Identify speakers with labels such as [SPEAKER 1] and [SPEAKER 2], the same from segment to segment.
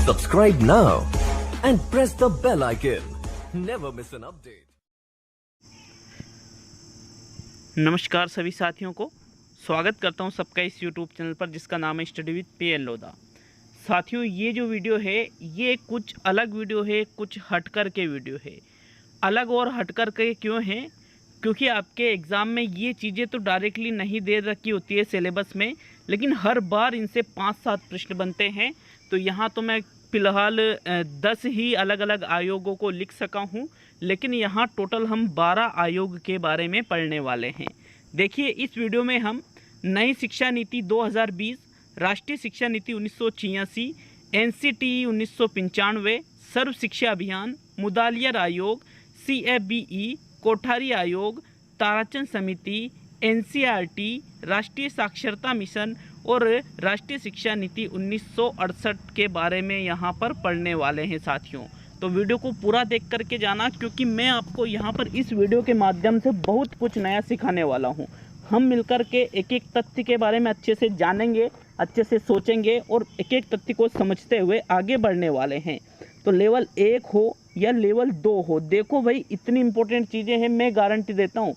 [SPEAKER 1] Subscribe now and press the bell icon. Never miss an update.
[SPEAKER 2] नमस्कार सभी साथियों को स्वागत करता हूं सबका इस YouTube चैनल पर जिसका नाम है स्टडी विद PL लोधा। साथियों, ये जो वीडियो है ये कुछ अलग वीडियो है, कुछ हटकर के वीडियो है। अलग और हटकर के क्यों है? क्योंकि आपके एग्ज़ाम में ये चीज़ें तो डायरेक्टली नहीं दे रखी होती है सिलेबस में, लेकिन हर बार इनसे 5-7 प्रश्न बनते हैं। तो यहाँ तो मैं फ़िलहाल 10 ही अलग अलग आयोगों को लिख सका हूँ, लेकिन यहाँ टोटल हम 12 आयोग के बारे में पढ़ने वाले हैं। देखिए, इस वीडियो में हम नई शिक्षा नीति 2020, राष्ट्रीय शिक्षा नीति 1986, NCTE 1995, सर्व शिक्षा अभियान, मुदालियर आयोग, CFBE, कोठारी आयोग, ताराचंद समिति, NCERT, राष्ट्रीय साक्षरता मिशन और राष्ट्रीय शिक्षा नीति 1968 के बारे में यहाँ पर पढ़ने वाले हैं साथियों। तो वीडियो को पूरा देख करके जाना, क्योंकि मैं आपको यहाँ पर इस वीडियो के माध्यम से बहुत कुछ नया सिखाने वाला हूँ। हम मिलकर के एक एक तथ्य के बारे में अच्छे से जानेंगे, अच्छे से सोचेंगे और एक एक तथ्य को समझते हुए आगे बढ़ने वाले हैं। तो लेवल 1 हो या लेवल 2 हो, देखो भाई, इतनी इंपॉर्टेंट चीज़ें हैं। मैं गारंटी देता हूँ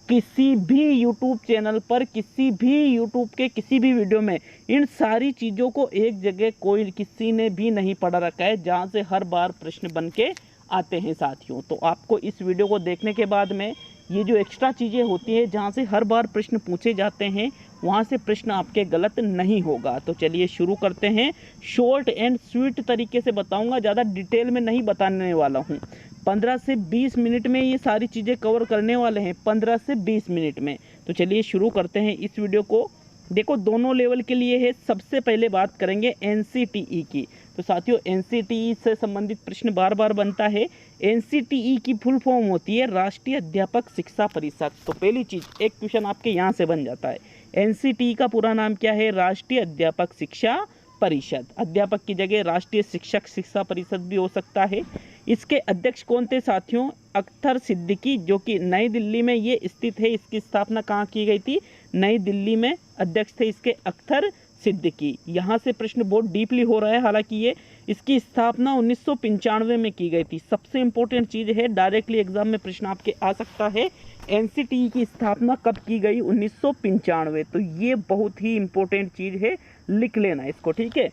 [SPEAKER 2] किसी भी यूट्यूब चैनल पर, किसी भी यूट्यूब के किसी भी वीडियो में इन सारी चीज़ों को एक जगह कोई किसी ने भी नहीं पढ़ा रखा है, जहाँ से हर बार प्रश्न बन के आते हैं साथियों। तो आपको इस वीडियो को देखने के बाद में ये जो एक्स्ट्रा चीज़ें होती हैं, जहाँ से हर बार प्रश्न पूछे जाते हैं, वहाँ से प्रश्न आपके गलत नहीं होगा। तो चलिए शुरू करते हैं। शॉर्ट एंड स्वीट तरीके से बताऊँगा, ज़्यादा डिटेल में नहीं बताने वाला हूँ। 15 से 20 मिनट में ये सारी चीज़ें कवर करने वाले हैं, 15 से 20 मिनट में। तो चलिए शुरू करते हैं इस वीडियो को। देखो, दोनों लेवल के लिए है। सबसे पहले बात करेंगे NCTE की। तो साथियों, NCTE से संबंधित प्रश्न बार बार बनता है। NCTE की फुल फॉर्म होती है राष्ट्रीय अध्यापक शिक्षा परिषद। तो पहली चीज़, एक क्वेश्चन आपके यहाँ से बन जाता है। NCTE का पूरा नाम क्या है? राष्ट्रीय अध्यापक शिक्षा परिषद। अध्यापक की जगह राष्ट्रीय शिक्षक शिक्षा परिषद भी हो सकता है। इसके अध्यक्ष कौन थे साथियों? अख्तर सिद्दीकी, जो कि नई दिल्ली में ये स्थित है। इसकी स्थापना कहाँ की गई थी? नई दिल्ली में अध्यक्ष थे इसके अख्तर सिद्दीकी। यहाँ से प्रश्न बहुत डीपली हो रहा है, हालांकि ये इसकी स्थापना 1995 में की गई थी। सबसे इंपॉर्टेंट चीज़ है, डायरेक्टली एग्जाम में प्रश्न आपके आ सकता है। NCTE की स्थापना कब की गई? 1995। तो ये बहुत ही इंपॉर्टेंट चीज़ है, लिख लेना इसको, ठीक है।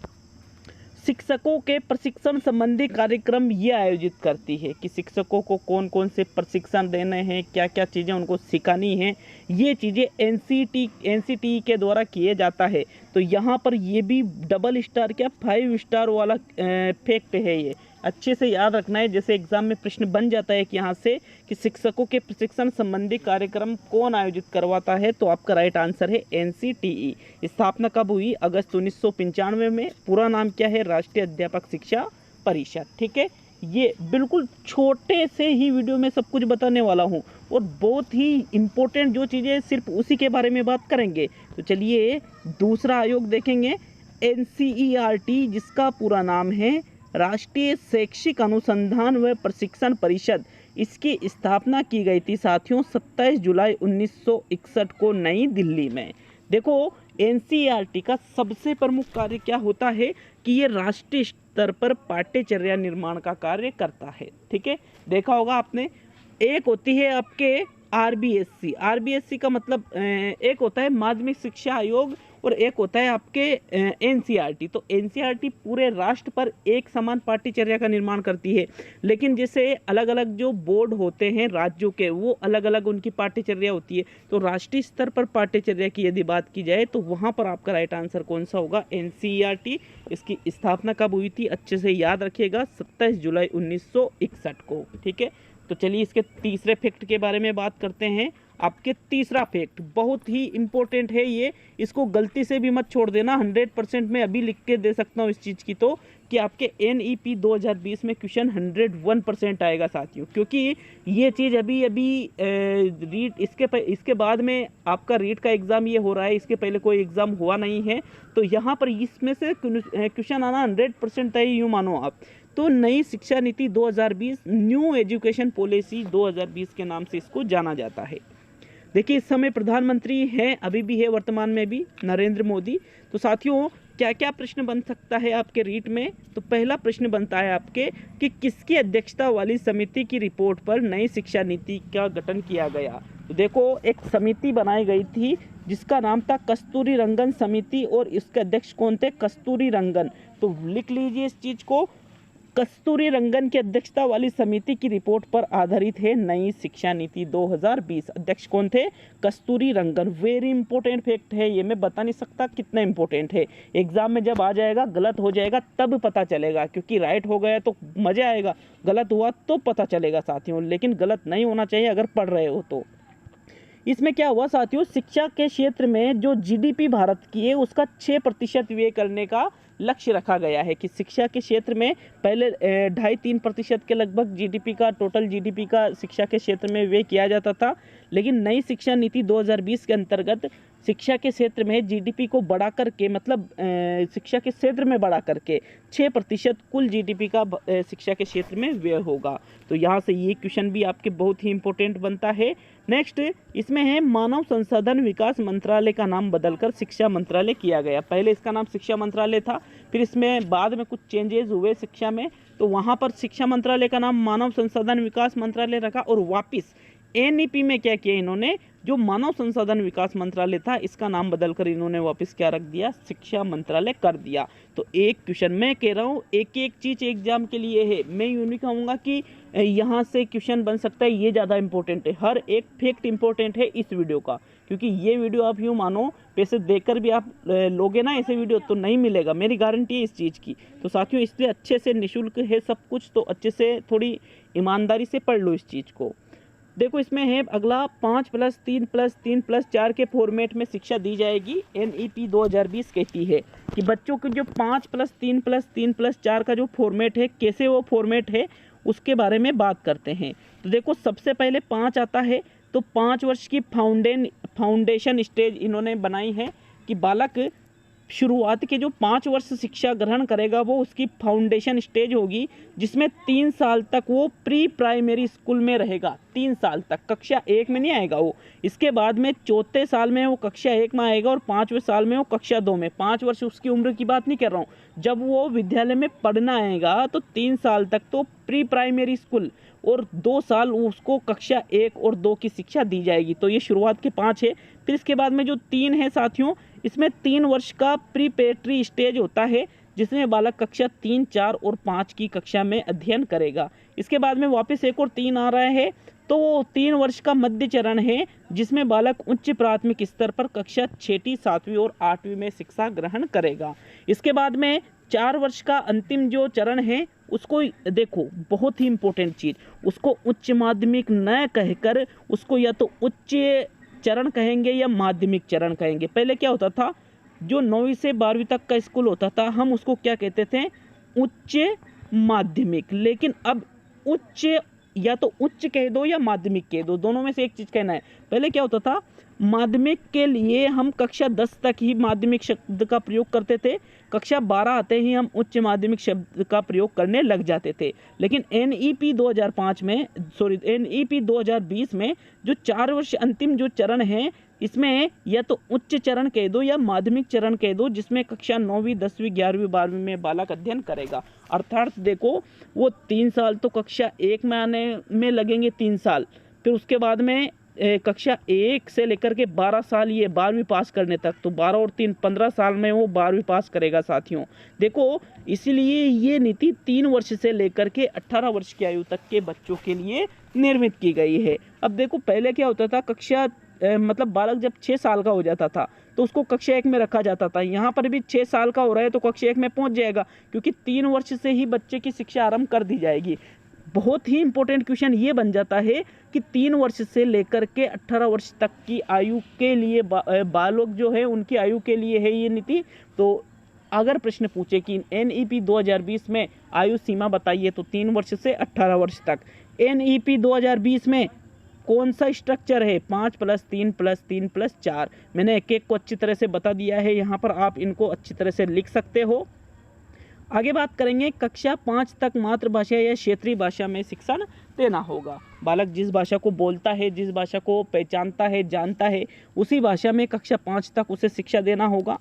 [SPEAKER 2] शिक्षकों के प्रशिक्षण संबंधी कार्यक्रम ये आयोजित करती है कि शिक्षकों को कौन कौन से प्रशिक्षण देने हैं, क्या क्या चीज़ें उनको सिखानी हैं, ये चीज़ें NCTE के द्वारा किए जाता है। तो यहाँ पर ये भी डबल स्टार क्या 5 स्टार वाला फैक्ट है। ये अच्छे से याद रखना है। जैसे एग्जाम में प्रश्न बन जाता है कि यहाँ से कि शिक्षकों के प्रशिक्षण संबंधी कार्यक्रम कौन आयोजित करवाता है, तो आपका राइट आंसर है NCTE। स्थापना कब हुई? अगस्त 1995 में। पूरा नाम क्या है? राष्ट्रीय अध्यापक शिक्षा परिषद, ठीक है। ये बिल्कुल छोटे से ही वीडियो में सब कुछ बताने वाला हूँ और बहुत ही इम्पोर्टेंट जो चीज़ें सिर्फ उसी के बारे में बात करेंगे। तो चलिए दूसरा आयोग देखेंगे, NCERT, जिसका पूरा नाम है राष्ट्रीय शैक्षिक अनुसंधान व प्रशिक्षण परिषद। इसकी स्थापना की गई थी साथियों 27 जुलाई 1961 को नई दिल्ली में। देखो, NCERT का सबसे प्रमुख कार्य क्या होता है कि ये राष्ट्रीय स्तर पर पाठ्यचर्या निर्माण का कार्य करता है, ठीक है। देखा होगा आपने, एक होती है आपके RBSC का मतलब एक होता है माध्यमिक शिक्षा आयोग और एक होता है आपके NCERT। तो NCERT पूरे राष्ट्र पर एक समान पाठ्यचर्या का निर्माण करती है, लेकिन जैसे अलग अलग जो बोर्ड होते हैं राज्यों के, वो अलग अलग उनकी पाठ्यचर्या होती है। तो राष्ट्रीय स्तर पर पाठ्यचर्या की यदि बात की जाए तो वहाँ पर आपका राइट आंसर कौन सा होगा? NCERT। इसकी स्थापना कब हुई थी? अच्छे से याद रखिएगा, 27 जुलाई 1961 को, ठीक है। तो चलिए इसके तीसरे फैक्ट के बारे में बात करते हैं। आपके तीसरा फैक्ट बहुत ही इंपॉर्टेंट है, ये इसको गलती से भी मत छोड़ देना। 100% मैं अभी लिख के दे सकता हूँ इस चीज़ की, तो कि आपके NEP 2020 में क्वेश्चन 101% आएगा साथियों, क्योंकि ये चीज़ अभी रीट इसके बाद में आपका रीट का एग्ज़ाम ये हो रहा है, इसके पहले कोई एग्ज़ाम हुआ नहीं है। तो यहाँ पर इसमें से क्वेश्चन आना 100% है, यूँ मानो आप। तो नई शिक्षा नीति 2020, न्यू एजुकेशन पॉलिसी 2020 के नाम से इसको जाना जाता है। देखिए, इस समय प्रधानमंत्री हैं, अभी भी है, वर्तमान में भी, नरेंद्र मोदी। तो साथियों, क्या क्या प्रश्न बन सकता है आपके रीट में। तो पहला प्रश्न बनता है आपके कि किसकी अध्यक्षता वाली समिति की रिपोर्ट पर नई शिक्षा नीति का गठन किया गया। तो देखो एक समिति बनाई गई थी जिसका नाम था कस्तूरी रंगन समिति, और इसके अध्यक्ष कौन थे, कस्तूरी रंगन। तो लिख लीजिए इस चीज को, कस्तूरी रंगन की अध्यक्षता वाली समिति की रिपोर्ट पर आधारित है नई शिक्षा नीति 2020। अध्यक्ष कौन थे, कस्तूरी रंगन। वेरी इंपॉर्टेंट फैक्ट है ये, मैं बता नहीं सकता कितना इंपॉर्टेंट है। एग्जाम में जब आ जाएगा, गलत हो जाएगा तब पता चलेगा, क्योंकि राइट हो गया तो मजा आएगा, गलत हुआ तो पता चलेगा साथियों, लेकिन गलत नहीं होना चाहिए अगर पढ़ रहे हो तो। इसमें क्या हुआ साथियों, शिक्षा के क्षेत्र में जो जीडीपी भारत की है उसका 6% व्यय करने का लक्ष्य रखा गया है। कि शिक्षा के क्षेत्र में पहले 2.5-3% के लगभग जीडीपी का, टोटल जीडीपी का शिक्षा के क्षेत्र में व्यय किया जाता था, लेकिन नई शिक्षा नीति 2020 के अंतर्गत शिक्षा के क्षेत्र में जीडीपी को बढ़ा करके, मतलब शिक्षा के क्षेत्र में बढ़ा करके 6% कुल जीडीपी का शिक्षा के क्षेत्र में व्यय होगा। तो यहाँ से ये क्वेश्चन भी आपके बहुत ही इंपॉर्टेंट बनता है। नेक्स्ट इसमें है मानव संसाधन विकास मंत्रालय का नाम बदलकर शिक्षा मंत्रालय किया गया। पहले इसका नाम शिक्षा मंत्रालय था, फिर इसमें बाद में कुछ चेंजेस हुए शिक्षा में, तो वहाँ पर शिक्षा मंत्रालय का नाम मानव संसाधन विकास मंत्रालय रखा, और वापस एनईपी में क्या किया इन्होंने, जो मानव संसाधन विकास मंत्रालय था इसका नाम बदलकर इन्होंने वापस क्या रख दिया, शिक्षा मंत्रालय कर दिया। तो एक क्वेश्चन मैं कह रहा हूँ, एक एक चीज एग्जाम के लिए है, मैं यूँ नहीं कहूँगा कि यहाँ से क्वेश्चन बन सकता है, ये ज़्यादा इंपॉर्टेंट है। हर एक फैक्ट इंपॉर्टेंट है इस वीडियो का, क्योंकि ये वीडियो आप यूँ मानो पैसे देकर भी आप लोगे ना ऐसे वीडियो तो नहीं मिलेगा, मेरी गारंटी है इस चीज़ की। तो साथियों इसलिए अच्छे से, निःशुल्क है सब कुछ, तो अच्छे से थोड़ी ईमानदारी से पढ़ लो इस चीज़ को। देखो इसमें है अगला 5+3+3+4 के फॉर्मेट में शिक्षा दी जाएगी। एनईपी 2020 कहती है कि बच्चों को जो 5+3+3+4 का जो फॉर्मेट है, कैसे वो फॉर्मेट है उसके बारे में बात करते हैं। तो देखो सबसे पहले 5 आता है, तो 5 वर्ष की फाउंडेशन स्टेज इन्होंने बनाई है कि बालक शुरुआत के जो 5 वर्ष शिक्षा ग्रहण करेगा वो उसकी फाउंडेशन स्टेज होगी, जिसमें 3 साल तक वो प्री प्राइमरी स्कूल में रहेगा। 3 साल तक, कक्षा 1 में नहीं आएगा वो। इसके बाद में 4थे साल में वो कक्षा 1 में आएगा, और 5वें साल में वो कक्षा 2 में। 5 वर्ष उसकी उम्र की बात नहीं कर रहा हूँ, जब वो विद्यालय में पढ़ना आएगा तो 3 साल तक तो प्री प्राइमरी स्कूल, और 2 साल उसको कक्षा 1 और 2 की शिक्षा दी जाएगी। तो ये शुरुआत के 5 है। फिर इसके बाद में जो 3 है साथियों, इसमें 3 वर्ष का प्रीपेरेटरी स्टेज होता है, जिसमें बालक कक्षा 3, 4 और 5 की कक्षा में अध्ययन करेगा। इसके बाद में वापस एक और 3 आ रहा है, तो वो 3 वर्ष का मध्य चरण है, जिसमें बालक उच्च प्राथमिक स्तर पर कक्षा 6ठी, 7वीं और 8वीं में शिक्षा ग्रहण करेगा। इसके बाद में 4 वर्ष का अंतिम जो चरण है, उसको देखो बहुत ही इंपॉर्टेंट चीज़, उसको उच्च माध्यमिक न कहकर उसको या तो उच्च चरण कहेंगे या माध्यमिक चरण कहेंगे। पहले क्या होता था, जो 9वीं से 12वीं तक का स्कूल होता था, हम उसको क्या कहते थे, उच्च माध्यमिक। लेकिन अब उच्च, या तो उच्च कह दो या माध्यमिक कह दो, दोनों में से एक चीज़ कहना है। पहले क्या होता था, माध्यमिक के लिए हम कक्षा 10 तक ही माध्यमिक शब्द का प्रयोग करते थे, कक्षा 12 आते ही हम उच्च माध्यमिक शब्द का प्रयोग करने लग जाते थे। लेकिन एनईपी 2020 में जो 4 वर्ष अंतिम जो चरण है, इसमें या तो उच्च चरण कह दो या माध्यमिक चरण कह दो, जिसमें कक्षा 9वीं, 10वीं, 11वीं, 12वीं में बालक अध्ययन करेगा। अर्थात देखो वो 3 साल तो कक्षा 1 में आने में लगेंगे, 3 साल, फिर उसके बाद में कक्षा 1 से लेकर के 12 साल ये 12वीं पास करने तक, तो 12 और 3 15 साल में वो 12वीं पास करेगा साथियों। देखो इसलिए ये नीति 3 वर्ष से लेकर के 18 वर्ष की आयु तक के बच्चों के लिए निर्मित की गई है। अब देखो पहले क्या होता था, कक्षा मतलब बालक जब 6 साल का हो जाता था तो उसको कक्षा 1 में रखा जाता था। यहाँ पर भी 6 साल का हो रहा है तो कक्षा 1 में पहुँच जाएगा, क्योंकि 3 वर्ष से ही बच्चे की शिक्षा आरंभ कर दी जाएगी। बहुत ही इंपॉर्टेंट क्वेश्चन ये बन जाता है कि 3 वर्ष से लेकर के 18 वर्ष तक की आयु के लिए बालक जो है उनकी आयु के लिए है ये नीति। तो अगर प्रश्न पूछे कि एनईपी 2020 में आयु सीमा बताइए, तो 3 वर्ष से 18 वर्ष तक। एनईपी 2020 में कौन सा स्ट्रक्चर है, 5+3+3+4। मैंने एक एक को अच्छी तरह से बता दिया है, यहाँ पर आप इनको अच्छी तरह से लिख सकते हो। आगे बात करेंगे, कक्षा 5 तक मातृभाषा या क्षेत्रीय भाषा में शिक्षण देना होगा। बालक जिस भाषा को बोलता है, जिस भाषा को पहचानता है, जानता है, उसी भाषा में कक्षा 5 तक उसे शिक्षा देना होगा।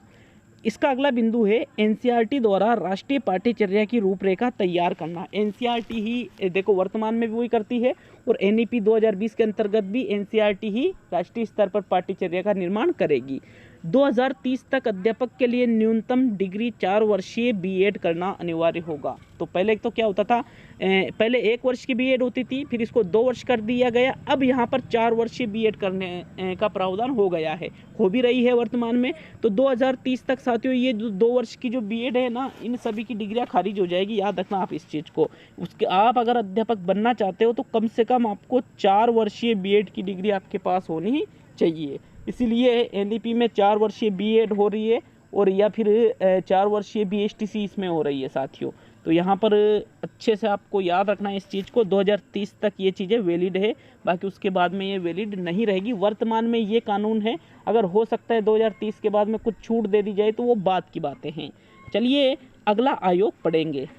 [SPEAKER 2] इसका अगला बिंदु है एनसीईआरटी द्वारा राष्ट्रीय पाठ्यचर्या की रूपरेखा तैयार करना। एनसीईआरटी ही देखो वर्तमान में भी वही करती है और एनईपी 2020 के अंतर्गत भी एनसीईआरटी ही राष्ट्रीय स्तर पर पाठ्यचर्या का निर्माण करेगी। 2030 तक अध्यापक के लिए न्यूनतम डिग्री 4 वर्षीय बीएड करना अनिवार्य होगा। तो पहले तो क्या होता था, पहले 1 वर्ष की बीएड होती थी, फिर इसको 2 वर्ष कर दिया गया। अब यहाँ पर 4 वर्षीय बीएड करने का प्रावधान हो गया है, हो भी रही है वर्तमान में। तो 2030 तक साथियों ये 2 वर्ष की जो बीएड है ना, इन सभी की डिग्रियाँ खारिज हो जाएगी। याद रखना आप इस चीज़ को। उसके आप अगर अध्यापक बनना चाहते हो तो कम से कम आपको 4 वर्षीय बीएड की डिग्री आपके पास होनी चाहिए। इसीलिए एनईपी में 4 वर्षीय बीएड हो रही है और या फिर 4 वर्षीय बीएसटीसी इसमें हो रही है साथियों। तो यहाँ पर अच्छे से आपको याद रखना है इस चीज़ को। 2030 तक ये चीज़ें वैलिड है, बाकी उसके बाद में ये वैलिड नहीं रहेगी। वर्तमान में ये कानून है, अगर हो सकता है 2030 के बाद में कुछ छूट दे दी जाए तो वो बात की बातें हैं। चलिए अगला आयोग पढ़ेंगे।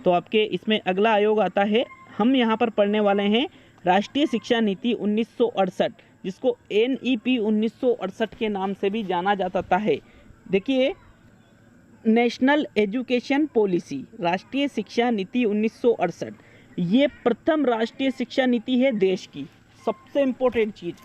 [SPEAKER 2] तो आपके इसमें अगला आयोग आता है, हम यहाँ पर पढ़ने वाले हैं राष्ट्रीय शिक्षा नीति 1968, जिसको एनईपी 1968 के नाम से भी जाना जाता है। देखिए, नेशनल एजुकेशन पॉलिसी, राष्ट्रीय शिक्षा नीति 1968, ये प्रथम राष्ट्रीय शिक्षा नीति है देश की। सबसे इम्पोर्टेंट चीज़,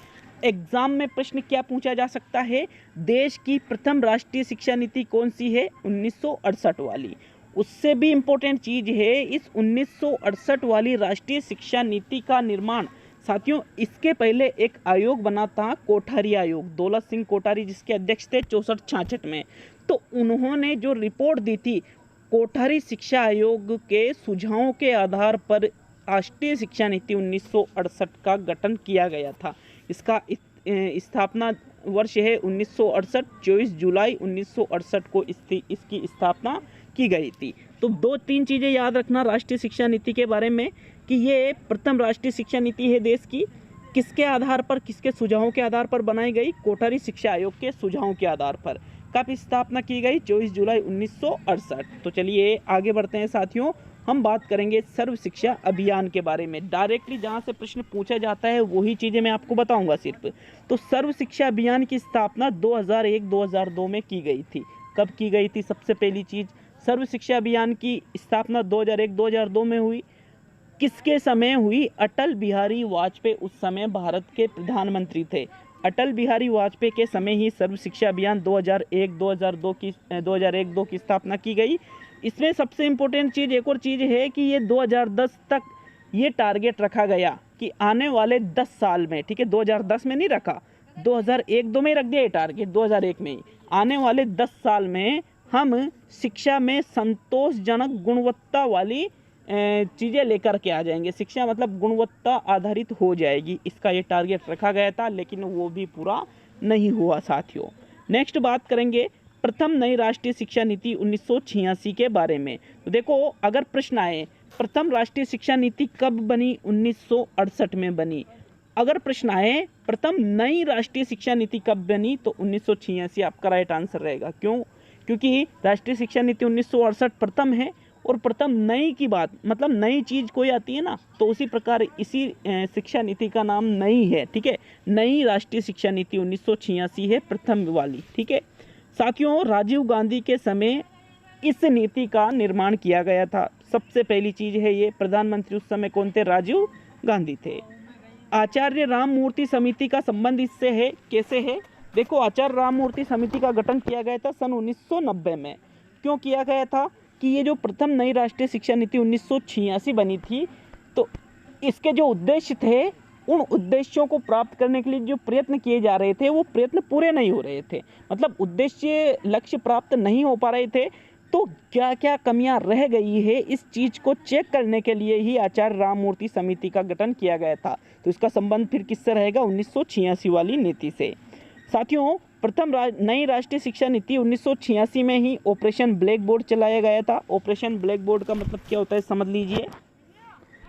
[SPEAKER 2] एग्जाम में प्रश्न क्या पूछा जा सकता है, देश की प्रथम राष्ट्रीय शिक्षा नीति कौन सी है, 1968 वाली। उससे भी इम्पोर्टेंट चीज़ है, इस 1968 वाली राष्ट्रीय शिक्षा नीति का निर्माण साथियों, इसके पहले एक आयोग बना था, कोठारी आयोग, दौलत सिंह कोठारी जिसके अध्यक्ष थे 64-66 में। तो उन्होंने जो रिपोर्ट दी थी, कोठारी शिक्षा आयोग के सुझावों के आधार पर राष्ट्रीय शिक्षा नीति 1968 का गठन किया गया था। इसका स्थापना वर्ष है 1968, 24 जुलाई 1968 को इसकी स्थापना की गई थी। तो 2-3 चीज़ें याद रखना राष्ट्रीय शिक्षा नीति के बारे में कि ये प्रथम राष्ट्रीय शिक्षा नीति है देश की। किसके आधार पर, किसके सुझावों के आधार पर बनाई गई, कोठारी शिक्षा आयोग के सुझावों के आधार पर। कब स्थापना की गई, 24 जुलाई 1968। तो चलिए आगे बढ़ते हैं साथियों, हम बात करेंगे सर्व शिक्षा अभियान के बारे में। डायरेक्टली जहाँ से प्रश्न पूछा जाता है वही चीज़ें मैं आपको बताऊंगा सिर्फ। तो सर्व शिक्षा अभियान की स्थापना 2001-2002 में की गई थी। कब की गई थी, सबसे पहली चीज़, सर्व शिक्षा अभियान की स्थापना 2001-2002 में हुई। किसके समय हुई, अटल बिहारी वाजपेयी उस समय भारत के प्रधानमंत्री थे। अटल बिहारी वाजपेयी के समय ही सर्व शिक्षा अभियान 2001-2 की स्थापना की गई। इसमें सबसे इम्पोर्टेंट चीज़, एक और चीज़ है कि ये 2010 तक ये टारगेट रखा गया कि आने वाले 10 साल में, ठीक है, 2010 में नहीं रखा, 2001-2 में रख दिया ये टारगेट, 2001 में ही, आने वाले 10 साल में हम शिक्षा में संतोषजनक गुणवत्ता वाली चीज़ें लेकर के आ जाएंगे। शिक्षा मतलब गुणवत्ता आधारित हो जाएगी, इसका ये टारगेट रखा गया था, लेकिन वो भी पूरा नहीं हुआ साथियों। नेक्स्ट बात करेंगे प्रथम नई राष्ट्रीय शिक्षा नीति 1986 के बारे में। तो देखो, अगर प्रश्न आए प्रथम राष्ट्रीय शिक्षा नीति कब बनी, 1968 में बनी। अगर प्रश्न आए प्रथम नई राष्ट्रीय शिक्षा नीति कब बनी, तो 1986 आपका राइट आंसर रहेगा। क्यों? क्योंकि राष्ट्रीय शिक्षा नीति 1968 प्रथम है, और प्रथम नई की बात मतलब नई चीज़ कोई आती है ना, तो उसी प्रकार इसी शिक्षा नीति का नाम नई है, ठीक है। नई राष्ट्रीय शिक्षा नीति 1986 है, प्रथम वाली, ठीक है साथियों। राजीव गांधी के समय इस नीति का निर्माण किया गया था। सबसे पहली चीज़ है ये, प्रधानमंत्री उस समय कौन थे, राजीव गांधी थे। आचार्य राममूर्ति समिति का संबंध इससे है, कैसे है, देखो, आचार्य राममूर्ति समिति का गठन किया गया था सन 1990 में। क्यों किया गया था कि ये जो प्रथम नई राष्ट्रीय शिक्षा नीति 1986 बनी थी, तो इसके जो उद्देश्य थे, उन उद्देश्यों को प्राप्त करने के लिए जो प्रयत्न किए जा रहे थे, वो प्रयत्न पूरे नहीं हो रहे थे। मतलब उद्देश्य, लक्ष्य प्राप्त नहीं हो पा रहे थे। तो क्या क्या कमियां रह गई है, इस चीज़ को चेक करने के लिए ही आचार्य राममूर्ति समिति का गठन किया गया था। तो इसका संबंध फिर किससे रहेगा, 1986 वाली नीति से। साथियों, प्रथम नई राष्ट्रीय शिक्षा नीति 1986 में ही ऑपरेशन ब्लैक बोर्ड चलाया गया था। ऑपरेशन ब्लैक बोर्ड का मतलब क्या होता है, समझ लीजिए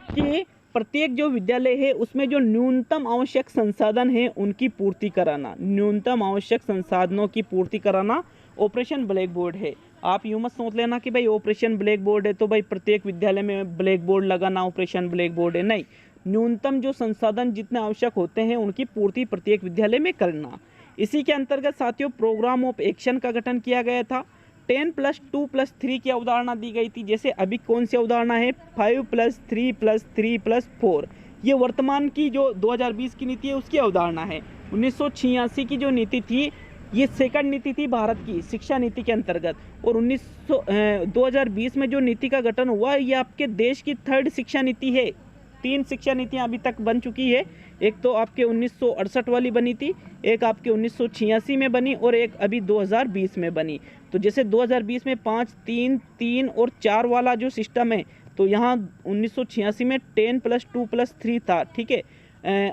[SPEAKER 2] कि प्रत्येक जो विद्यालय है उसमें जो न्यूनतम आवश्यक संसाधन है उनकी पूर्ति कराना, न्यूनतम आवश्यक संसाधनों की पूर्ति कराना ऑपरेशन ब्लैक बोर्ड है। आप यूँ मत सोच लेना कि भाई ऑपरेशन ब्लैक बोर्ड है तो भाई प्रत्येक विद्यालय में ब्लैक बोर्ड लगाना ऑपरेशन ब्लैक बोर्ड है, नहीं। न्यूनतम जो संसाधन जितने आवश्यक होते हैं उनकी पूर्ति प्रत्येक विद्यालय में करना। इसी के अंतर्गत साथियों प्रोग्राम ऑफ एक्शन का गठन किया गया था। 10+2+3 की अवधारणा दी गई थी। जैसे अभी कौन सी अवधारणा है, 5+3+3+4, ये वर्तमान की जो 2020 की नीति है उसकी अवधारणा है। 1986 की जो नीति थी ये सेकंड नीति थी भारत की शिक्षा नीति के अंतर्गत, और 2020 में जो नीति का गठन हुआ ये आपके देश की थर्ड शिक्षा नीति है। 3 शिक्षा नीतियां अभी तक बन चुकी है। एक तो आपके 1968 वाली बनी थी, एक आपके 1986 में बनी, और एक अभी 2020 में बनी। तो जैसे 2020 में 5, 3, 3 और 4 वाला जो सिस्टम है, तो यहाँ 1986 में 10+2+3 था। ठीक है,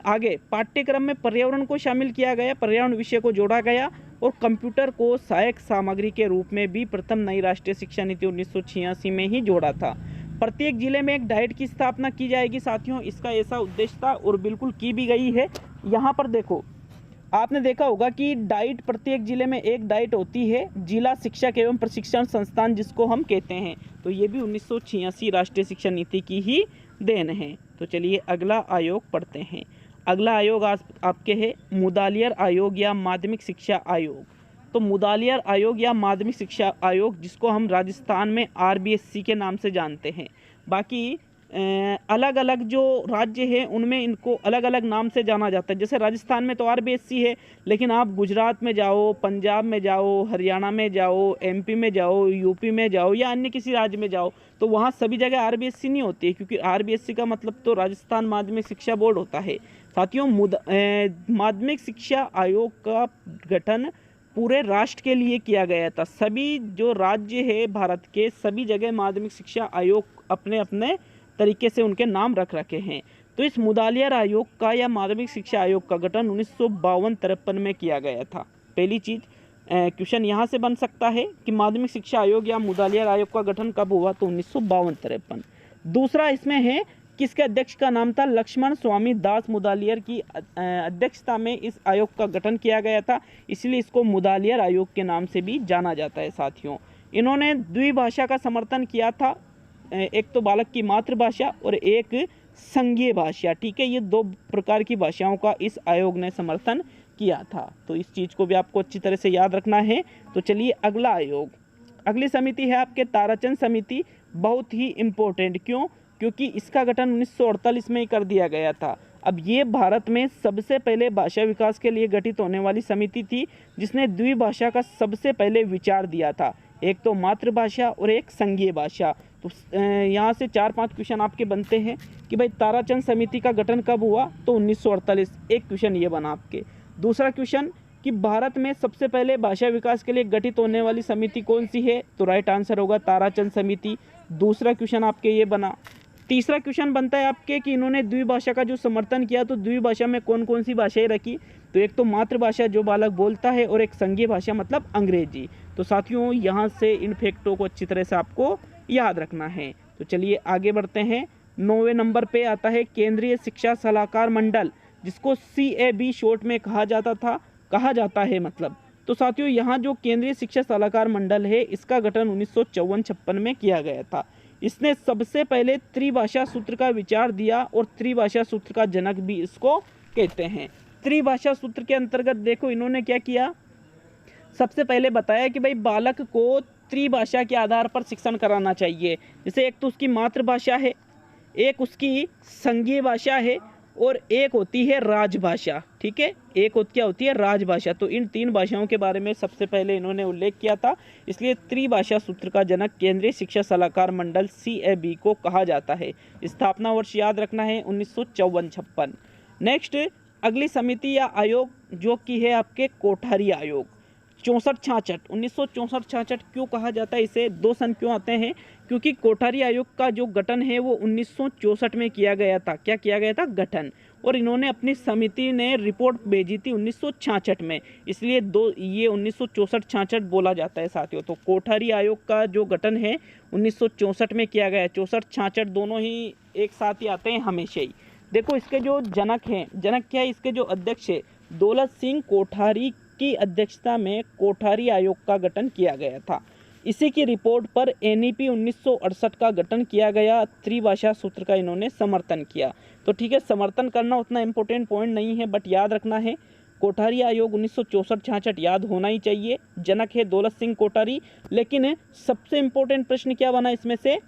[SPEAKER 2] आगे पाठ्यक्रम में पर्यावरण को शामिल किया गया, पर्यावरण विषय को जोड़ा गया, और कंप्यूटर को सहायक सामग्री के रूप में भी प्रथम नई राष्ट्रीय शिक्षा नीति 1986 में ही जोड़ा था। प्रत्येक जिले में एक डाइट की स्थापना की जाएगी साथियों, इसका ऐसा उद्देश्य था और बिल्कुल की भी गई है। यहाँ पर देखो, आपने देखा होगा कि डाइट, प्रत्येक जिले में एक डाइट होती है, जिला शिक्षक एवं प्रशिक्षण संस्थान जिसको हम कहते हैं। तो ये भी 1986 राष्ट्रीय शिक्षा नीति की ही देन है। तो चलिए अगला आयोग पढ़ते हैं। अगला आयोग आपके है मुदालियर आयोग या माध्यमिक शिक्षा आयोग। तो मुदालियर आयोग या माध्यमिक शिक्षा आयोग, जिसको हम राजस्थान में RBSC के नाम से जानते हैं। बाकी अलग अलग जो राज्य हैं उनमें इनको अलग अलग नाम से जाना जाता है। जैसे राजस्थान में तो RBSC है, लेकिन आप गुजरात में जाओ, पंजाब में जाओ, हरियाणा में जाओ, MP में जाओ, UP में जाओ या अन्य किसी राज्य में जाओ, तो वहाँ सभी जगह RBSC नहीं होती है, क्योंकि RBSC का मतलब तो राजस्थान माध्यमिक शिक्षा बोर्ड होता है। साथियों माध्यमिक शिक्षा आयोग का गठन पूरे राष्ट्र के लिए किया गया था। सभी जो राज्य है भारत के, सभी जगह माध्यमिक शिक्षा आयोग अपने अपने तरीके से उनके नाम रख रखे हैं। तो इस मुदालियर आयोग का या माध्यमिक शिक्षा आयोग का गठन 1952-53 में किया गया था। पहली चीज़, क्वेश्चन यहाँ से बन सकता है कि माध्यमिक शिक्षा आयोग या मुदालियर आयोग का गठन कब हुआ, तो 1952-53। दूसरा इसमें है किसके अध्यक्ष का नाम था, लक्ष्मण स्वामी दास मुदालियर की अध्यक्षता में इस आयोग का गठन किया गया था, इसलिए इसको मुदालियर आयोग के नाम से भी जाना जाता है। साथियों इन्होंने द्विभाषा का समर्थन किया था, एक तो बालक की मातृभाषा और एक संघीय भाषा। ठीक है, ये 2 प्रकार की भाषाओं का इस आयोग ने समर्थन किया था। तो इस चीज़ को भी आपको अच्छी तरह से याद रखना है। तो चलिए अगला आयोग, अगली समिति है आपके ताराचंद समिति। बहुत ही इम्पोर्टेंट, क्यों, क्योंकि इसका गठन 1948 में ही कर दिया गया था। अब ये भारत में सबसे पहले भाषा विकास के लिए गठित होने वाली समिति थी, जिसने द्विभाषा का सबसे पहले विचार दिया था, एक तो मातृभाषा और एक संघीय भाषा। तो यहाँ से 4-5 क्वेश्चन आपके बनते हैं कि भाई ताराचंद समिति का गठन कब हुआ, तो 1948। एक क्वेश्चन ये बना आपके। दूसरा क्वेश्चन कि भारत में सबसे पहले भाषा विकास के लिए गठित होने वाली समिति कौन सी है, तो राइट आंसर होगा ताराचंद समिति। दूसरा क्वेश्चन आपके ये बना। तीसरा क्वेश्चन बनता है आपके कि इन्होंने द्विभाषा का जो समर्थन किया, तो द्विभाषा में कौन कौन सी भाषाएं रखी, तो एक तो मातृभाषा जो बालक बोलता है, और एक संघीय भाषा मतलब अंग्रेजी। तो साथियों यहाँ से इन फैक्टों को अच्छी तरह से आपको याद रखना है। तो चलिए आगे बढ़ते हैं। 9वें नंबर पे आता है केंद्रीय शिक्षा सलाहकार मंडल, जिसको CAB शॉर्ट में कहा जाता है मतलब। तो साथियों यहाँ जो केंद्रीय शिक्षा सलाहकार मंडल है, इसका गठन 1954-56 में किया गया था। इसने सबसे पहले त्रिभाषा सूत्र का विचार दिया, और त्रिभाषा सूत्र का जनक भी इसको कहते हैं। त्रिभाषा सूत्र के अंतर्गत देखो इन्होंने क्या किया, सबसे पहले बताया कि भाई बालक को त्रिभाषा के आधार पर शिक्षण कराना चाहिए। जैसे एक तो उसकी मातृभाषा है, एक उसकी संघीय भाषा है, और एक होती है राजभाषा। ठीक है, एक क्या होती है, राजभाषा। तो इन 3 भाषाओं के बारे में सबसे पहले इन्होंने उल्लेख किया था, इसलिए त्रिभाषा सूत्र का जनक केंद्रीय शिक्षा सलाहकार मंडल CAB को कहा जाता है। स्थापना वर्ष याद रखना है 1954-56। नेक्स्ट अगली समिति या आयोग जो की है आपके कोठारी आयोग। 64-66 1964-66 क्यों कहा जाता है इसे, 2 सन क्यों आते हैं, क्योंकि कोठारी आयोग का जो गठन है वो 1964 में किया गया था। क्या किया गया था, गठन। और इन्होंने अपनी समिति ने रिपोर्ट भेजी थी 1966 में, इसलिए ये 1964-66 बोला जाता है साथियों। तो कोठारी आयोग का जो गठन है 1964 में किया गया है। 64-66 दोनों ही एक साथ ही आते हैं हमेशा ही। देखो इसके जो जनक हैं, जनक क्या है, इसके जो अध्यक्ष है दौलत सिंह कोठारी की अध्यक्षता में कोठारी आयोग का गठन किया गया था। इसी की रिपोर्ट पर NEP 1968 का गठन किया गया। त्रिभाषा सूत्र का इन्होंने समर्थन किया। तो ठीक है, समर्थन करना उतना इम्पोर्टेंट पॉइंट नहीं है, बट याद रखना है कोठारी आयोग 1964-66 याद होना ही चाहिए, जनक है दौलत सिंह कोठारी। लेकिन सबसे इम्पोर्टेंट प्रश्न क्या बना इसमें से,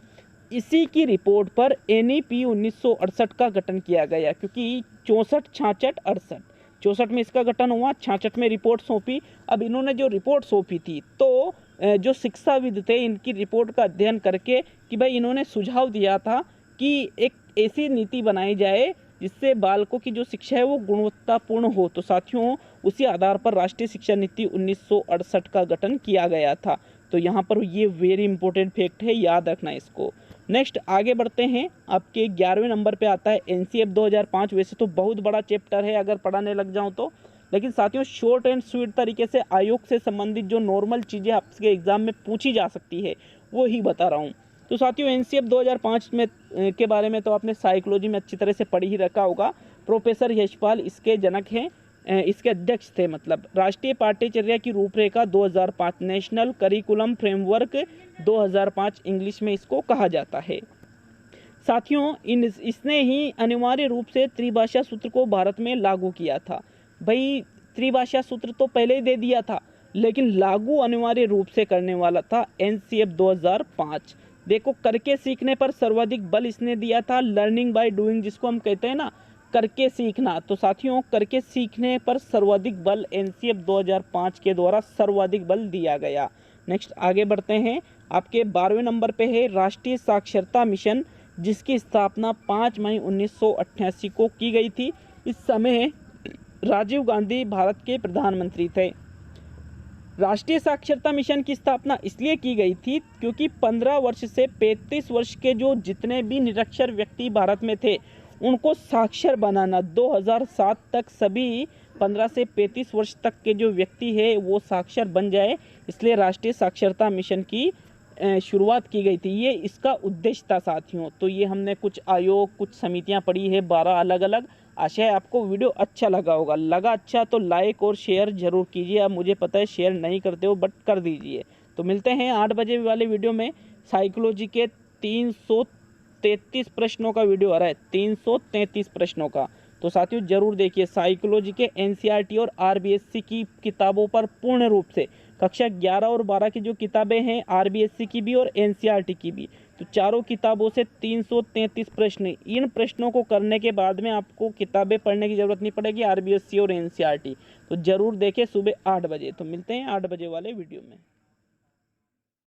[SPEAKER 2] इसी की रिपोर्ट पर NEP 1968 का गठन किया गया, क्योंकि 64, 66, 68, 64 में इसका गठन हुआ, 66 में रिपोर्ट सौंपी। अब इन्होंने जो रिपोर्ट सौंपी थी तो जो शिक्षाविद थे इनकी रिपोर्ट का अध्ययन करके कि भाई इन्होंने सुझाव दिया था कि एक ऐसी नीति बनाई जाए जिससे बालकों की जो शिक्षा है वो गुणवत्तापूर्ण हो। तो साथियों उसी आधार पर राष्ट्रीय शिक्षा नीति 1968 का गठन किया गया था। तो यहाँ पर ये वेरी इंपॉर्टेंट फैक्ट है, याद रखना इसको। नेक्स्ट आगे बढ़ते हैं, आपके 11वें नंबर पे आता है NCF 2005। वैसे तो बहुत बड़ा चैप्टर है अगर पढ़ाने लग जाऊँ तो, लेकिन साथियों शॉर्ट एंड स्वीट तरीके से आयोग से संबंधित जो नॉर्मल चीज़ें आपके एग्जाम में पूछी जा सकती है वो ही बता रहा हूँ। तो साथियों NCF 2005 में के बारे में तो आपने साइकोलॉजी में अच्छी तरह से पढ़ ही रखा होगा। प्रोफेसर यशपाल इसके जनक हैं, इसके अध्यक्ष थे। मतलब राष्ट्रीय पाठ्यचर्या की रूपरेखा 2005, नेशनल करिकुलम फ्रेमवर्क 2005 इंग्लिश में इसको कहा जाता है। साथियों इसने ही अनिवार्य रूप से त्रिभाषा सूत्र को भारत में लागू किया था। भाई त्रिभाषा सूत्र तो पहले ही दे दिया था, लेकिन लागू अनिवार्य रूप से करने वाला था NCF 2005। देखो करके सीखने पर सर्वाधिक बल इसने दिया था, लर्निंग बाय डूइंग जिसको हम कहते हैं ना, करके सीखना। तो साथियों करके सीखने पर सर्वाधिक बल NCF 2005 के द्वारा सर्वाधिक बल दिया गया। नेक्स्ट आगे बढ़ते हैं, आपके 12वें नंबर पे है राष्ट्रीय साक्षरता मिशन, जिसकी स्थापना 5 मई 1988 को की गई थी। इस समय राजीव गांधी भारत के प्रधानमंत्री थे। राष्ट्रीय साक्षरता मिशन की स्थापना इसलिए की गई थी क्योंकि 15 वर्ष से 35 वर्ष के जो जितने भी निरक्षर व्यक्ति भारत में थे उनको साक्षर बनाना। 2007 तक सभी 15 से 35 वर्ष तक के जो व्यक्ति है वो साक्षर बन जाए, इसलिए राष्ट्रीय साक्षरता मिशन की शुरुआत की गई थी। ये इसका उद्देश्य था साथियों। तो ये हमने कुछ आयोग, कुछ समितियां पढ़ी है 12 अलग अलग। आशा है आपको वीडियो अच्छा लगा होगा। लगा अच्छा तो लाइक और शेयर जरूर कीजिए। अब मुझे पता है शेयर नहीं करते हो, बट कर दीजिए। तो मिलते हैं 8 बजे वाले वीडियो में। साइकोलॉजी के 333 प्रश्नों का वीडियो आ रहा है, 333 प्रश्नों का। तो साथियों जरूर देखिए। साइकोलॉजी के NCERT और RBSC की किताबों पर पूर्ण रूप से कक्षा 11 और 12 की जो किताबें हैं RBSC की भी और NCERT की भी, तो चारों किताबों से 333 प्रश्न। इन प्रश्नों को करने के बाद में आपको किताबें पढ़ने की ज़रूरत नहीं पड़ेगी RBSC और NCERT। तो ज़रूर देखें सुबह 8 बजे। तो मिलते हैं 8 बजे वाले वीडियो में।